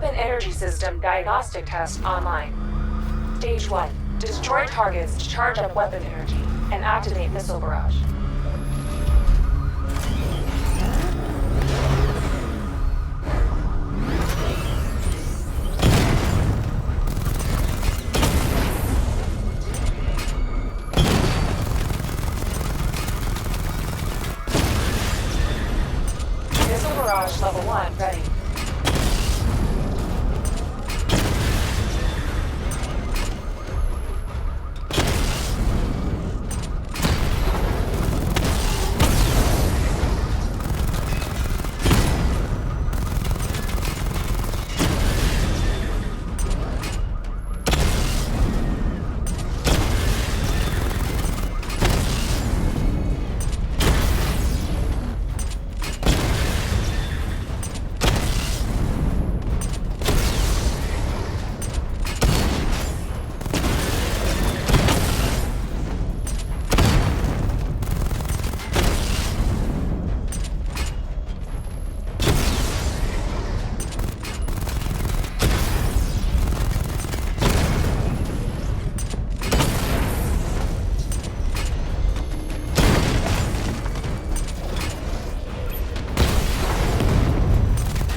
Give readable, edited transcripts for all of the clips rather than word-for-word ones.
Weapon Energy System Diagnostic Test online. Stage 1. Destroy targets to charge up weapon energy and activate missile barrage. Missile barrage level 1 ready.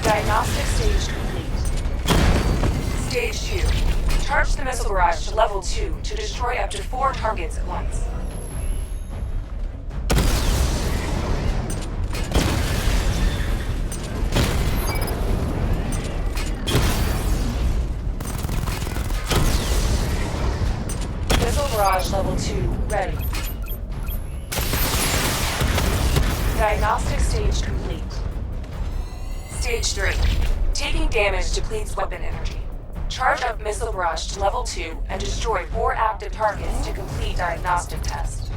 Diagnostic stage complete. Stage 2. Charge the missile barrage to level 2 to destroy up to 4 targets at once. Missile barrage level 2 ready. Diagnostic stage complete. Stage 3. Taking damage depletes weapon energy. Charge up missile barrage to level 2 and destroy 4 active targets to complete diagnostic test.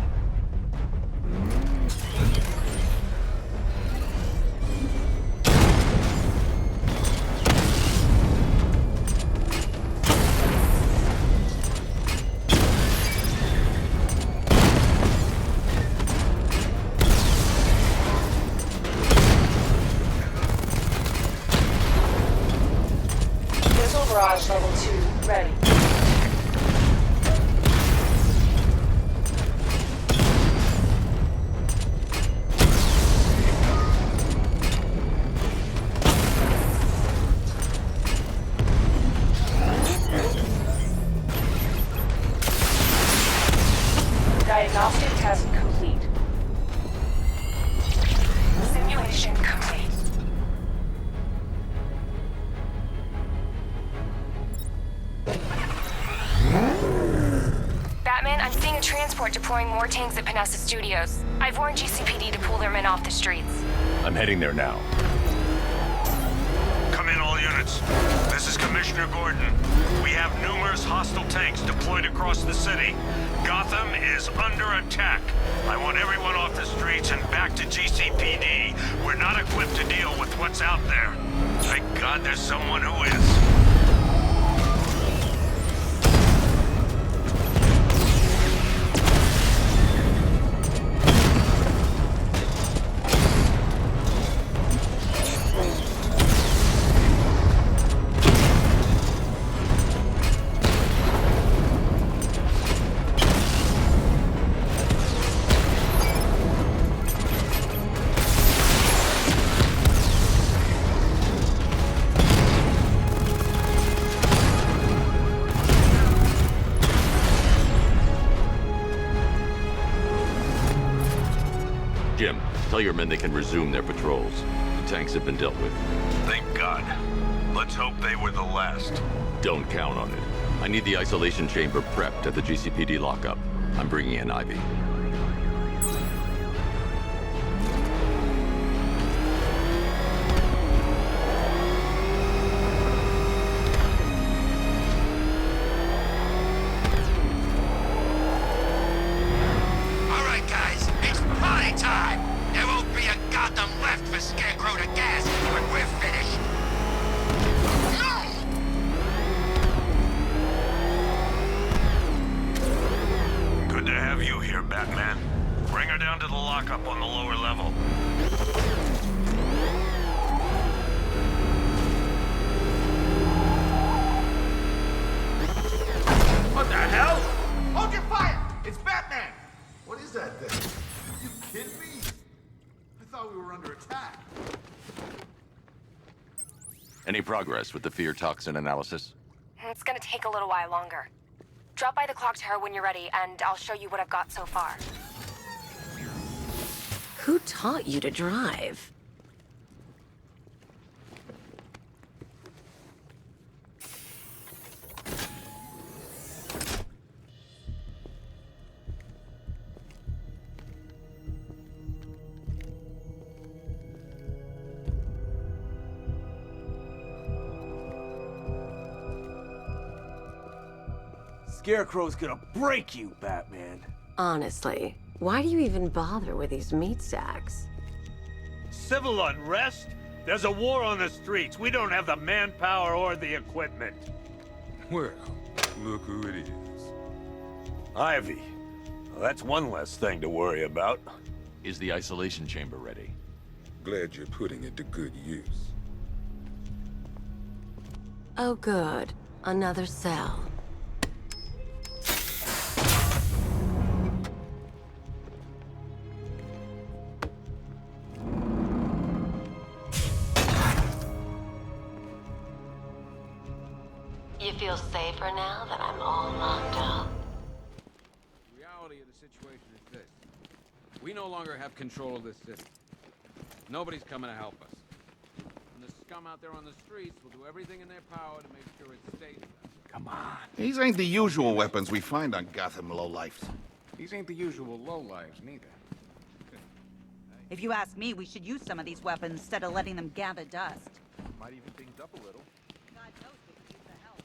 Barrage level 2 ready. Diagnostic test complete. Simulation complete. Batman, I'm seeing a transport deploying more tanks at Panessa Studios. I've warned GCPD to pull their men off the streets. I'm heading there now. Come in, all units. This is Commissioner Gordon. We have numerous hostile tanks deployed across the city. Gotham is under attack. I want everyone off the streets and back to GCPD. We're not equipped to deal with what's out there. Thank God there's someone who is. Jim, tell your men they can resume their patrols. The tanks have been dealt with. Thank God. Let's hope they were the last. Don't count on it. I need the isolation chamber prepped at the GCPD lockup. I'm bringing in Ivy. Batman. Bring her down to the lockup on the lower level. Any progress with the fear toxin analysis? It's gonna take a little while longer. Drop by the clock tower when you're ready, and I'll show you what I've got so far. Who taught you to drive? Scarecrow's gonna break you, Batman. Honestly, why do you even bother with these meat sacks? Civil unrest? There's a war on the streets. We don't have the manpower or the equipment. Well, look who it is. Ivy. Well, that's one less thing to worry about. Is the isolation chamber ready? Glad you're putting it to good use. Oh good, another cell. You feel safer now that I'm all locked up? The reality of the situation is this. We no longer have control of this city. Nobody's coming to help us. And the scum out there on the streets will do everything in their power to make sure it stays that. Come on. These ain't the usual weapons we find on Gotham lowlifes. These ain't the usual lowlives, neither. If you ask me, we should use some of these weapons instead of letting them gather dust. Might even things up a little. God knows we could use the help.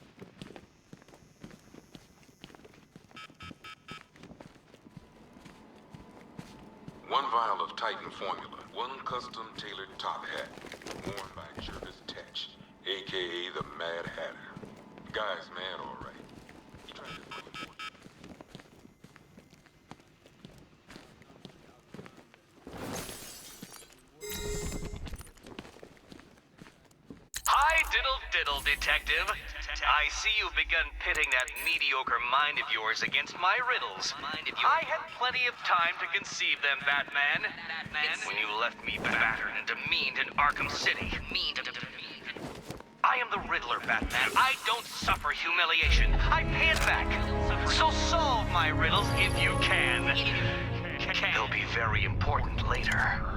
One vial of Titan formula, one custom-tailored top hat, worn by Jervis Tetch, a.k.a. the Mad Hatter. Guy's mad, all right. He tried to put him Hi, diddle, detective. I see you've begun pitting that mediocre mind of yours against my riddles. I had plenty of time to conceive them, Batman. When you left me battered and demeaned in Arkham City. I am the Riddler, Batman. I don't suffer humiliation. I pay it back. So solve my riddles if you can. They'll be very important later.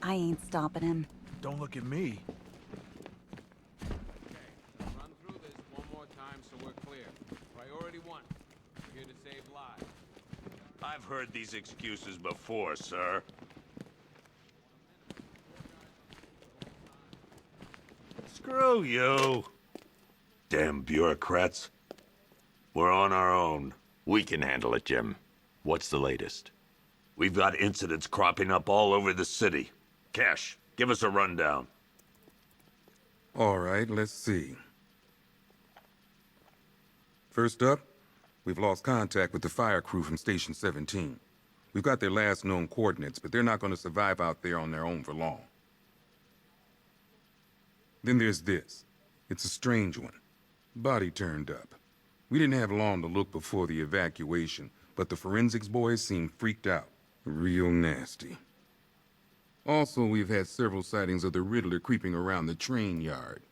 I ain't stopping him. Don't look at me. Let's run through this one more time so we're clear. Priority one. We're here to save lives. I've heard these excuses before, sir. Screw you. Damn bureaucrats. We're on our own. We can handle it, Jim. What's the latest? We've got incidents cropping up all over the city. Cash, give us a rundown. All right, let's see. First up, we've lost contact with the fire crew from Station 17. We've got their last known coordinates, but they're not going to survive out there on their own for long. Then there's this. It's a strange one. Body turned up. We didn't have long to look before the evacuation, but the forensics boys seemed freaked out. Real nasty. Also, we've had several sightings of the Riddler creeping around the train yard.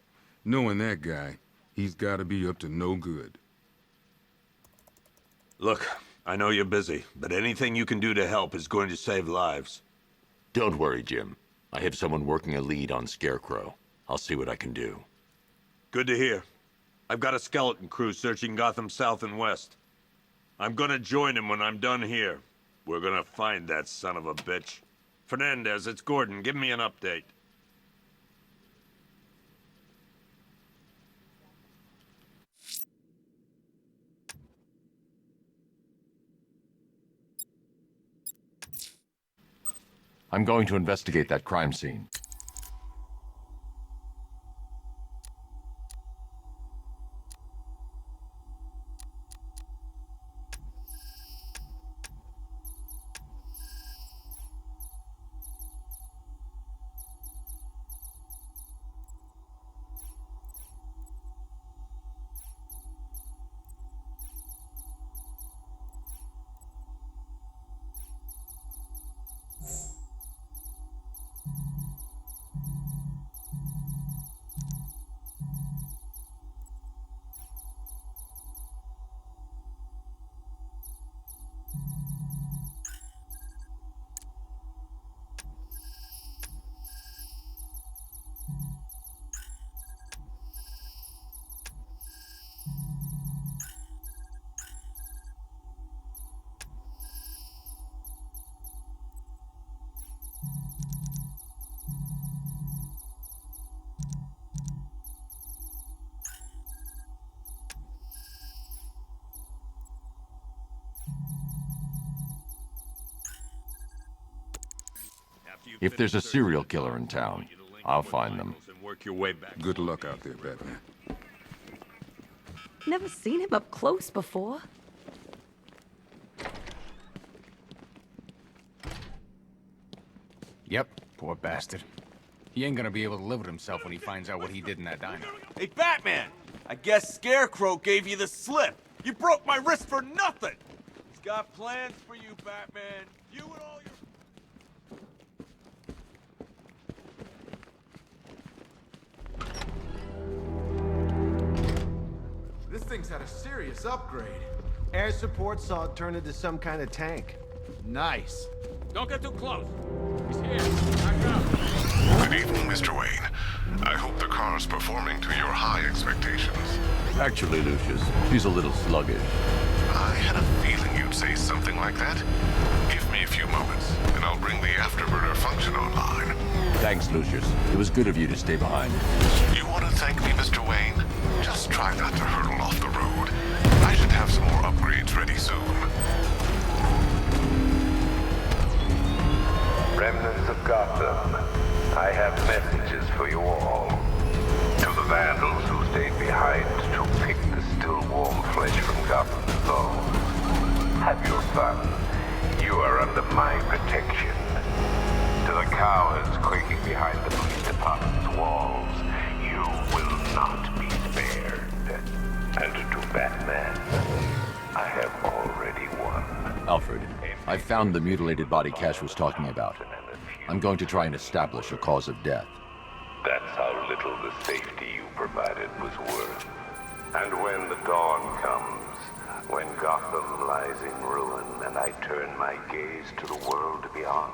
Knowing that guy, he's gotta be up to no good. Look, I know you're busy, but anything you can do to help is going to save lives. Don't worry, Jim. I have someone working a lead on Scarecrow. I'll see what I can do. Good to hear. I've got a skeleton crew searching Gotham South and West. I'm gonna join him when I'm done here. We're gonna find that son of a bitch. Fernandez, it's Gordon. Give me an update. I'm going to investigate that crime scene. If there's a serial killer in town, I'll find them. Good luck out there, Batman. Never seen him up close before. Yep, poor bastard. He ain't gonna be able to live with himself when he finds out what he did in that diner. Hey, Batman! I guess Scarecrow gave you the slip. You broke my wrist for nothing! He's got plans for you, Batman. You and all your... This thing's had a serious upgrade. Air support saw it turn into some kind of tank. Nice. Don't get too close. He's here. Back up. Good evening, Mr. Wayne. I hope the car's performing to your high expectations. Actually, Lucius, she's a little sluggish. I had a feeling you'd say something like that. Give me a few moments, and I'll bring the afterburner function online. Thanks, Lucius. It was good of you to stay behind. You want to thank me, Mr. Wayne? Just try not to hurtle off the road. I should have some more upgrades ready soon. Remnants of Gotham, I have messages for you all. To the vandals who stayed behind to pick the still warm flesh from Gotham's bones. Have your fun. You are under my protection. To the cowards quaking behind the police department's walls, you will not be spared. And to Batman, I have already won. Alfred, I found the mutilated body Cash was talking about. I'm going to try and establish a cause of death. That's how little the safety you provided was worth. And when the dawn comes, when Gotham lies in ruin and I turn my gaze to the world beyond,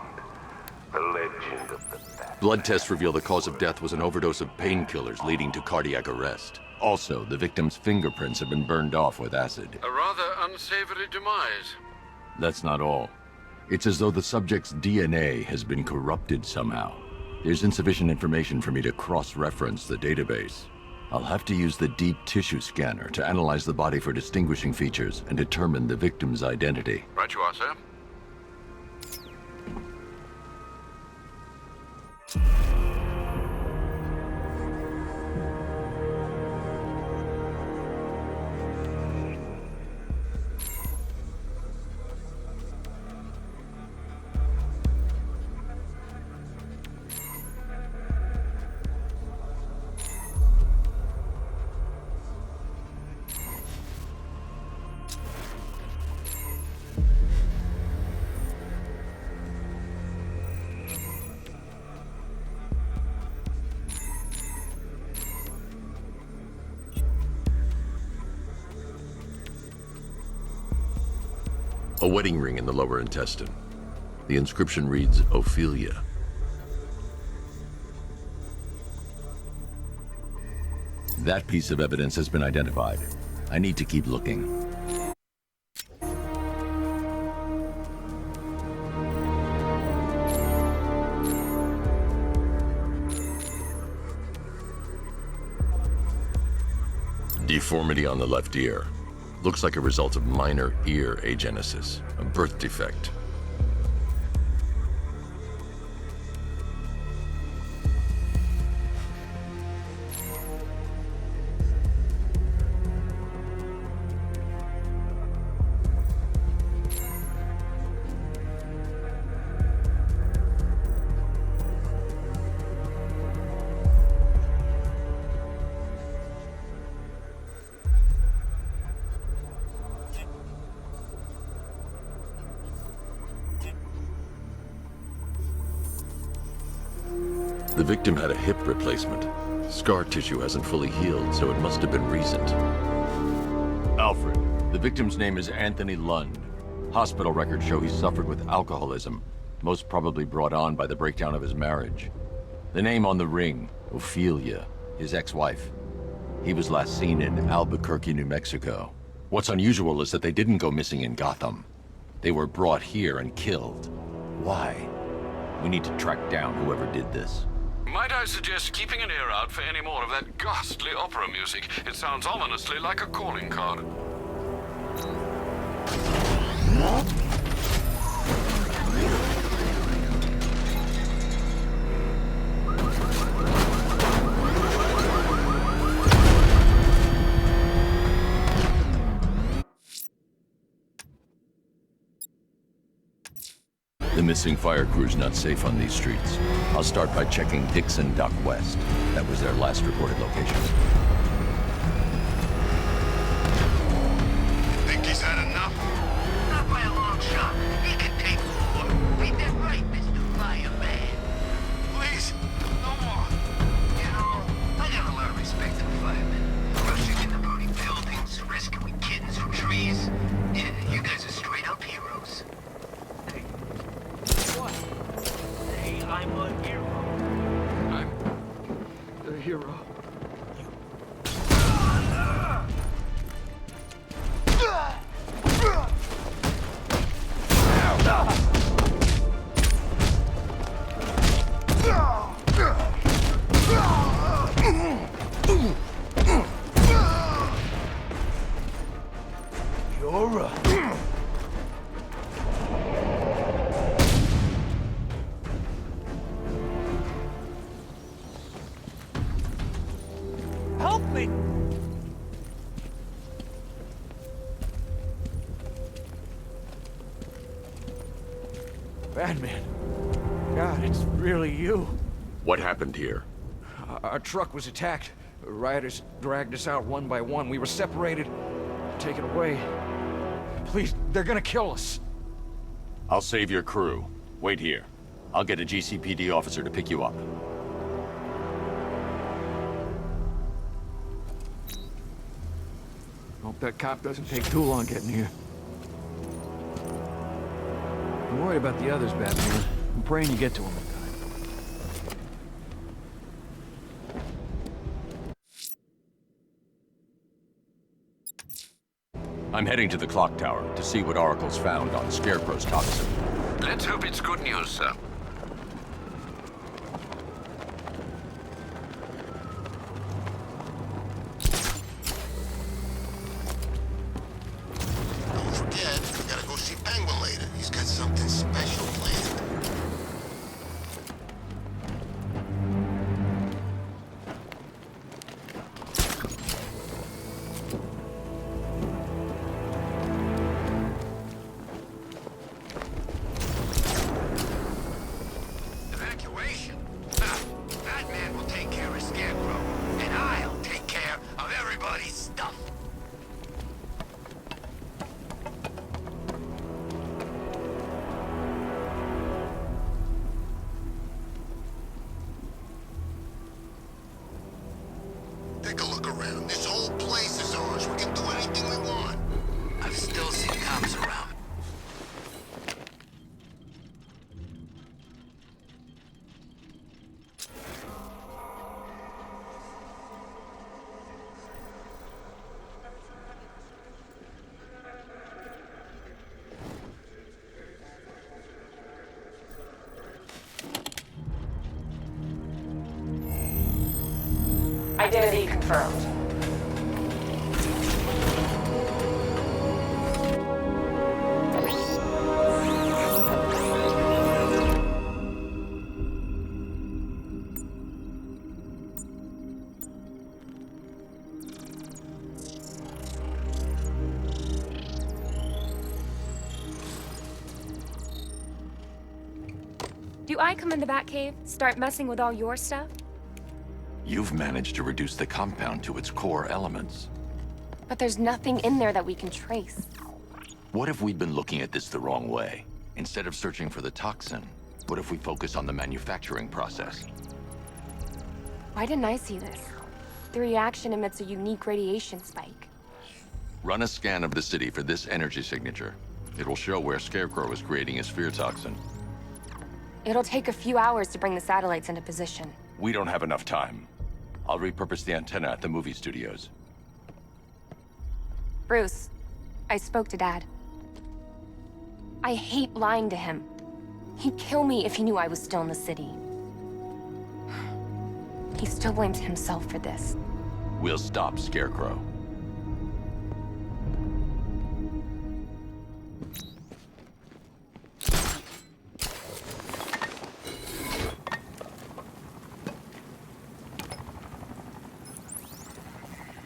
the legend of the Bat. Blood tests reveal the cause of death was an overdose of painkillers leading to cardiac arrest. Also, the victim's fingerprints have been burned off with acid. A rather unsavory demise. That's not all. It's as though the subject's DNA has been corrupted somehow. There's insufficient information for me to cross-reference the database. I'll have to use the deep tissue scanner to analyze the body for distinguishing features and determine the victim's identity. Right you are, sir. A wedding ring in the lower intestine. The inscription reads, Ophelia. That piece of evidence has been identified. I need to keep looking. Deformity on the left ear. Looks like a result of minor ear agenesis, a birth defect. The victim had a hip replacement. Scar tissue hasn't fully healed, so it must have been recent. Alfred, the victim's name is Anthony Lund. Hospital records show he suffered with alcoholism, most probably brought on by the breakdown of his marriage. The name on the ring, Ophelia, his ex-wife. He was last seen in Albuquerque, New Mexico. What's unusual is that they didn't go missing in Gotham. They were brought here and killed. Why? We need to track down whoever did this. Might I suggest keeping an ear out for any more of that ghastly opera music? It sounds ominously like a calling card. The missing fire crew's not safe on these streets. I'll start by checking Dixon Dock West. That was their last reported location. Think he's had enough? Not by a long shot. He can take more. Ain't that right, Mr. Fireman? Please, no more. You know, I got a lot of respect for firemen. Rushing into burning buildings, rescuing kittens from trees. Yeah, you guys are straight up heroes. Hey, I'm a hero. I'm The hero. You're a... Help me! Batman. God, it's really you. What happened here? Our truck was attacked. Rioters dragged us out one by one. We were separated, taken away. Please, they're gonna kill us. I'll save your crew. Wait here. I'll get a GCPD officer to pick you up. Hope that cop doesn't take too long getting here. I'm worried about the others, Batman. I'm praying you get to them in time. I'm heading to the clock tower to see what Oracle's found on Scarecrow's toxin. Let's hope it's good news, sir. Don't forget, we gotta go see Penguin later. He's got something special planned. Evacuation? Batman will take care of Scarecrow, and I'll take care of everybody's stuff. Take a look around. This whole place is ours. We can do anything we want. I've still seen cops around. Identity confirmed. Do I come in the Batcave, start messing with all your stuff? You've managed to reduce the compound to its core elements. But there's nothing in there that we can trace. What if we'd been looking at this the wrong way? Instead of searching for the toxin, what if we focus on the manufacturing process? Why didn't I see this? The reaction emits a unique radiation spike. Run a scan of the city for this energy signature. It will show where Scarecrow is creating his fear toxin. It'll take a few hours to bring the satellites into position. We don't have enough time. I'll repurpose the antenna at the movie studios. Bruce, I spoke to Dad. I hate lying to him. He'd kill me if he knew I was still in the city. He still blames himself for this. We'll stop Scarecrow.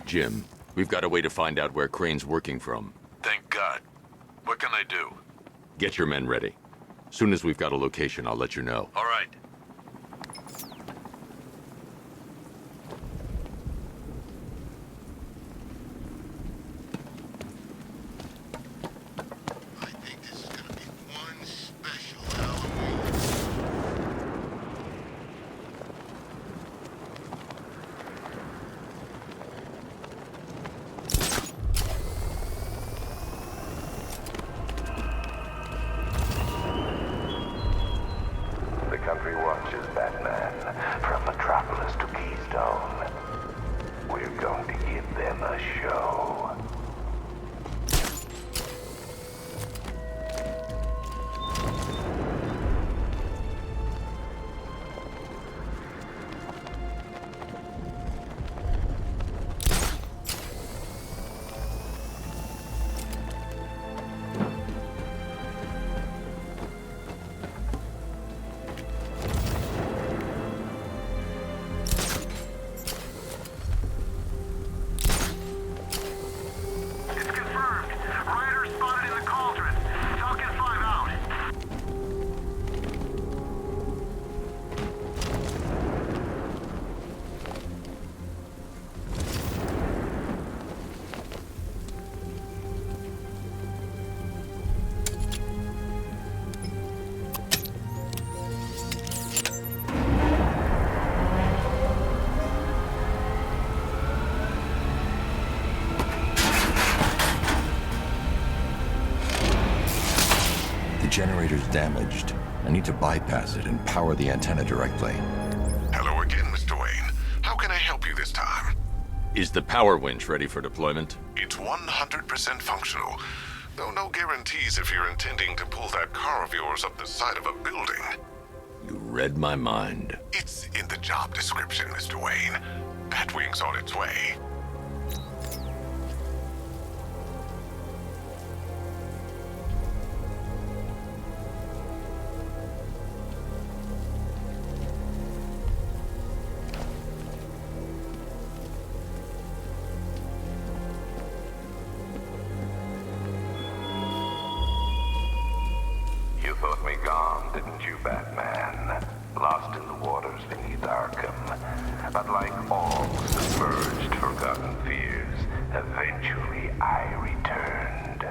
Jim, we've got a way to find out where Crane's working from. Thank God. What can I do? Get your men ready. Soon as we've got a location, I'll let you know. All right. Country watches, Batman, from Metropolis to Keystone. We're going to give them a show. The generator's damaged. I need to bypass it and power the antenna directly. Hello again, Mr. Wayne. How can I help you this time? Is the power winch ready for deployment? It's 100% functional, though no guarantees if you're intending to pull that car of yours up the side of a building. You read my mind. It's in the job description, Mr. Wayne. Batwing's on its way. You thought me gone, didn't you, Batman? Lost in the waters beneath Arkham. But like all submerged, forgotten fears, eventually I returned.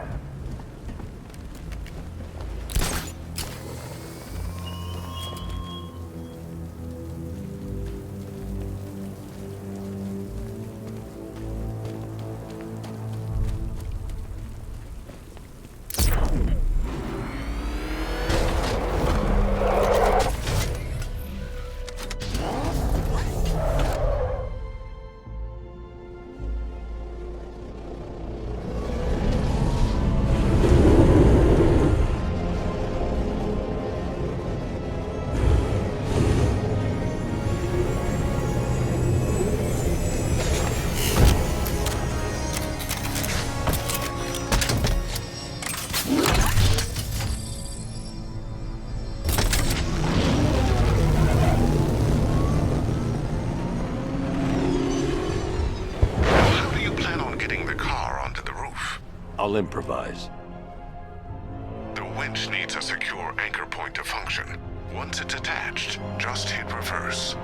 I'll improvise. The winch needs a secure anchor point to function. Once it's attached, just hit reverse.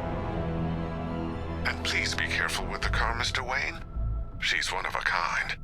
And please be careful with the car, Mr. Wayne. She's one of a kind.